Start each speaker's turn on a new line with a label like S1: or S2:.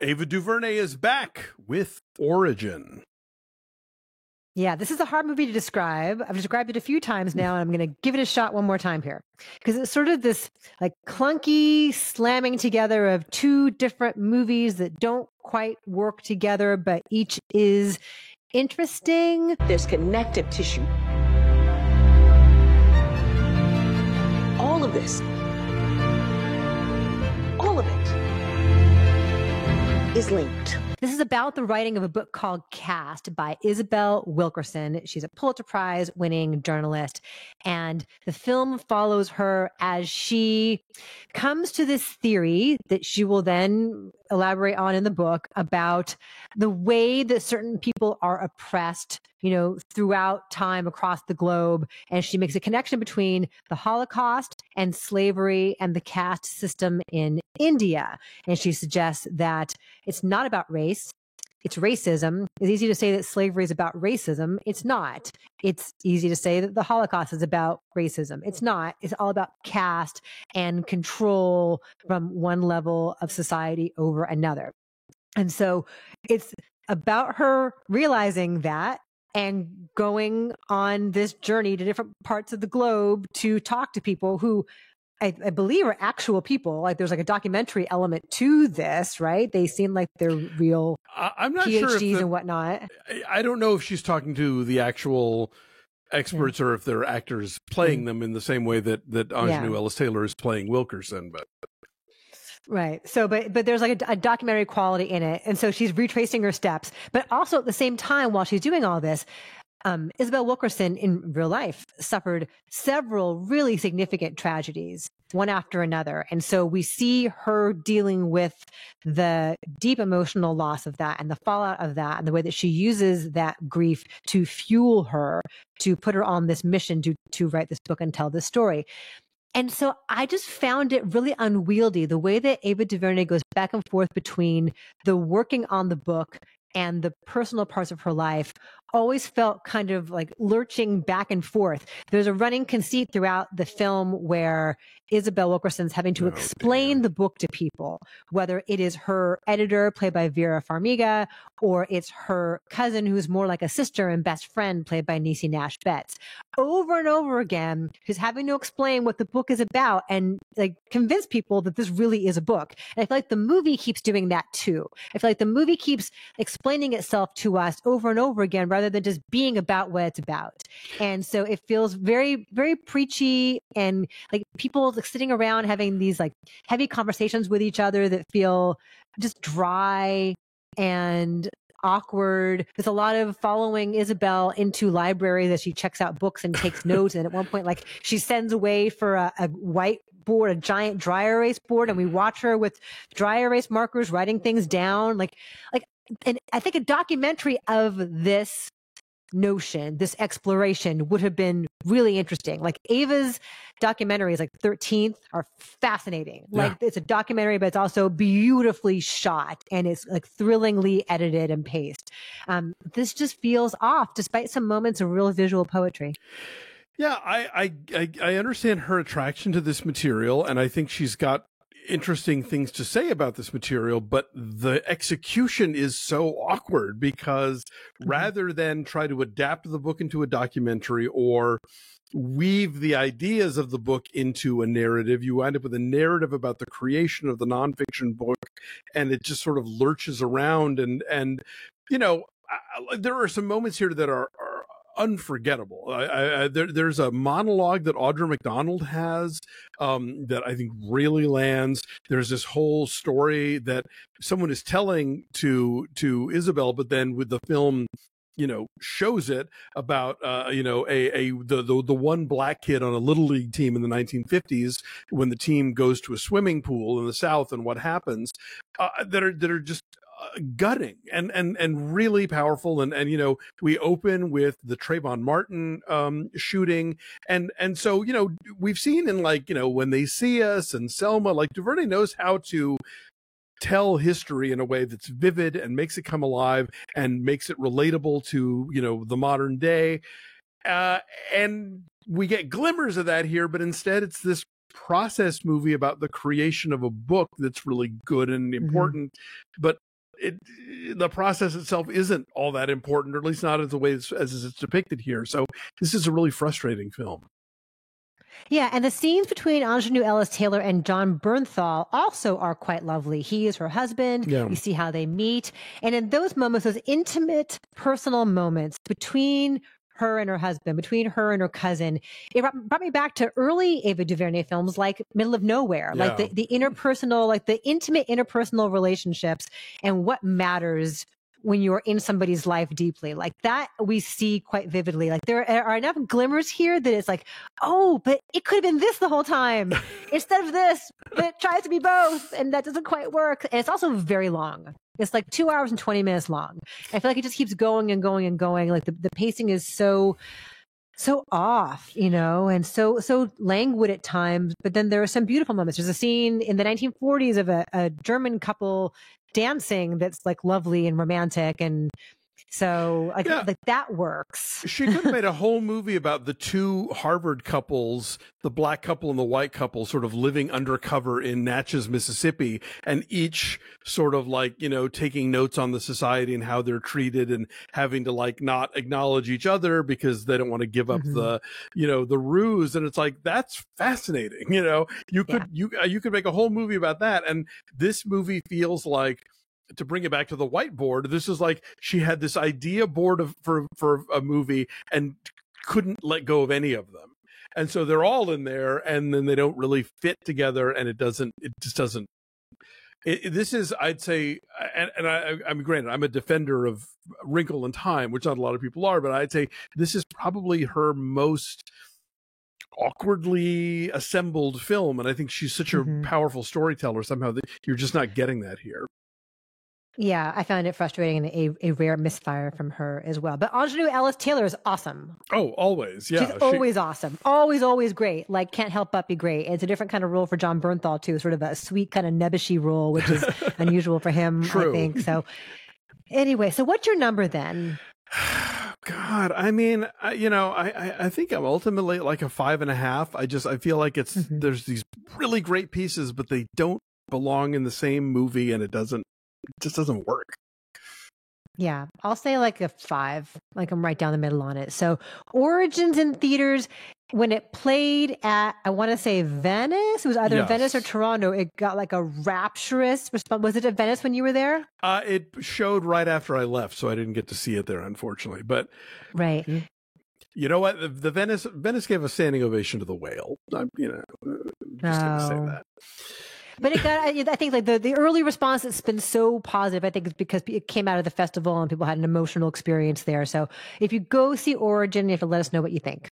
S1: Ava DuVernay is back with Origin.
S2: Yeah, this is a hard movie to describe. I've described it a few times now, and I'm going to give it a shot one more time here. Because it's sort of this like clunky slamming together of two different movies that don't quite work together, but each is interesting.
S3: There's connective tissue. All of this, all of it is linked.
S2: This is about the writing of a book called Caste by Isabel Wilkerson. She's a Pulitzer Prize winning journalist. And the film follows her as she comes to this theory that she will then elaborate on in the book about the way that certain people are oppressed, throughout time across the globe. And she makes a connection between the Holocaust and slavery and the caste system in India. And she suggests that it's not about race. It's racism. It's easy to say that slavery is about racism. It's not. It's easy to say that the Holocaust is about racism. It's not. It's all about caste and control from one level of society over another. And so it's about her realizing that and going on this journey to different parts of the globe to talk to people who I believe are actual people. Like there's like a documentary element to this, right? They seem like they're real
S1: I'm not
S2: PhDs
S1: sure
S2: and whatnot.
S1: I don't know if she's talking to the actual experts or if they're actors playing them in the same way that Aunjanue Ellis Taylor is playing Wilkerson, but.
S2: Right. So, but there's like a documentary quality in it. And so she's retracing her steps, but also at the same time, while she's doing all this, Isabel Wilkerson in real life suffered several really significant tragedies, one after another. And so we see her dealing with the deep emotional loss of that and the fallout of that and the way that she uses that grief to fuel her, to put her on this mission to write this book and tell this story. And so I just found it really unwieldy, the way that Ava DuVernay goes back and forth between the working on the book and the personal parts of her life always felt kind of like lurching back and forth. There's a running conceit throughout the film where Isabel Wilkerson's having to explain the book to people, whether it is her editor, played by Vera Farmiga, or it's her cousin, who's more like a sister and best friend, played by Niecy Nash-Betts. Over and over again, she's having to explain what the book is about and like convince people that this really is a book. And I feel like the movie keeps doing that too. I feel like the movie keeps explaining itself to us over and over again, rather than just being about what it's about. And so it feels very, very preachy and like people like sitting around having these like heavy conversations with each other that feel just dry and awkward. There's a lot of following Isabel into libraries as she checks out books and takes notes. And at one point, like she sends away for a whiteboard, a giant dry erase board, and we watch her with dry erase markers writing things down. And I think a documentary of this notion, this exploration would have been really interesting. Like Ava's documentaries, like 13th, are fascinating. Like it's a documentary, but it's also beautifully shot and it's like thrillingly edited and paced. This just feels off, despite some moments of real visual poetry.
S1: Yeah, I understand her attraction to this material, and I think she's got interesting things to say about this material, but the execution is so awkward because rather than try to adapt the book into a documentary or weave the ideas of the book into a narrative, you wind up with a narrative about the creation of the nonfiction book, and it just sort of lurches around. And there are some moments here that are unforgettable. There's a monologue that Audra McDonald has that I think really lands. There's this whole story that someone is telling to Isabel, but then with the film, shows it about the one black kid on a little league team in the 1950s when the team goes to a swimming pool in the South and what happens that are just gutting and really powerful. And we open with the Trayvon Martin shooting. And so, we've seen in When They See Us and Selma, like DuVernay knows how to tell history in a way that's vivid and makes it come alive and makes it relatable to, the modern day. And we get glimmers of that here, but instead it's this process movie about the creation of a book that's really good and important, but the process itself isn't all that important, or at least not as the way as it's depicted here. So this is a really frustrating film.
S2: Yeah, and the scenes between Ingenue Ellis Taylor and John Bernthal also are quite lovely. He is her husband.
S1: Yeah.
S2: You see how they meet. And in those moments, those intimate, personal moments between her and her husband, between her and her cousin, it brought me back to early Ava DuVernay films like Middle of Nowhere, like the interpersonal, like the intimate interpersonal relationships and what matters when you're in somebody's life deeply. Like that we see quite vividly. Like there are enough glimmers here that it's like, oh, but it could have been this the whole time instead of this, but it tries to be both, and that doesn't quite work. And it's also very long. It's like 2 hours and 20 minutes long. I feel like it just keeps going and going and going. Like the pacing is so off, you know, and so languid at times. But then there are some beautiful moments. There's a scene in the 1940s of a German couple dancing that's like lovely and romantic, and so like that works.
S1: She could have made a whole movie about the two Harvard couples, the black couple and the white couple, sort of living undercover in Natchez, Mississippi, and each sort of like, you know, taking notes on the society and how they're treated, and having to like not acknowledge each other because they don't want to give up the, you know, the ruse. And it's like, that's fascinating. You know, you could make a whole movie about that. And this movie feels like, to bring it back to the whiteboard, this is like she had this idea board for a movie and couldn't let go of any of them. And so they're all in there, and then they don't really fit together, and it just doesn't. This is, I'd say, and I'm granted, I'm a defender of Wrinkle in Time, which not a lot of people are, but I'd say this is probably her most awkwardly assembled film. And I think she's such a powerful storyteller somehow that you're just not getting that here.
S2: Yeah, I found it frustrating and a rare misfire from her as well. But Ingenue Ellis Taylor is awesome.
S1: Oh, always. Yeah.
S2: She's always awesome. Always great. Like, can't help but be great. And it's a different kind of role for John Bernthal, too. Sort of a sweet kind of nebbishy role, which is unusual for him,
S1: True.
S2: I think. Anyway, so what's your number then?
S1: God, I mean, I think I'm ultimately like a 5.5. I feel like it's, there's these really great pieces, but they don't belong in the same movie, and it just doesn't work.
S2: Yeah, I'll say like a 5. Like I'm right down the middle on it. So Origins in theaters, when it played at, I want to say Venice, it was either Venice or Toronto, it got like a rapturous response. Was it at Venice when you were there?
S1: It showed right after I left, so I didn't get to see it there, unfortunately. But
S2: right.
S1: You know what? The Venice gave a standing ovation to The Whale. I'm just going to say that.
S2: But it got, I think like the early response that's been so positive, I think it's because it came out of the festival and people had an emotional experience there. So if you go see Origin, you have to let us know what you think.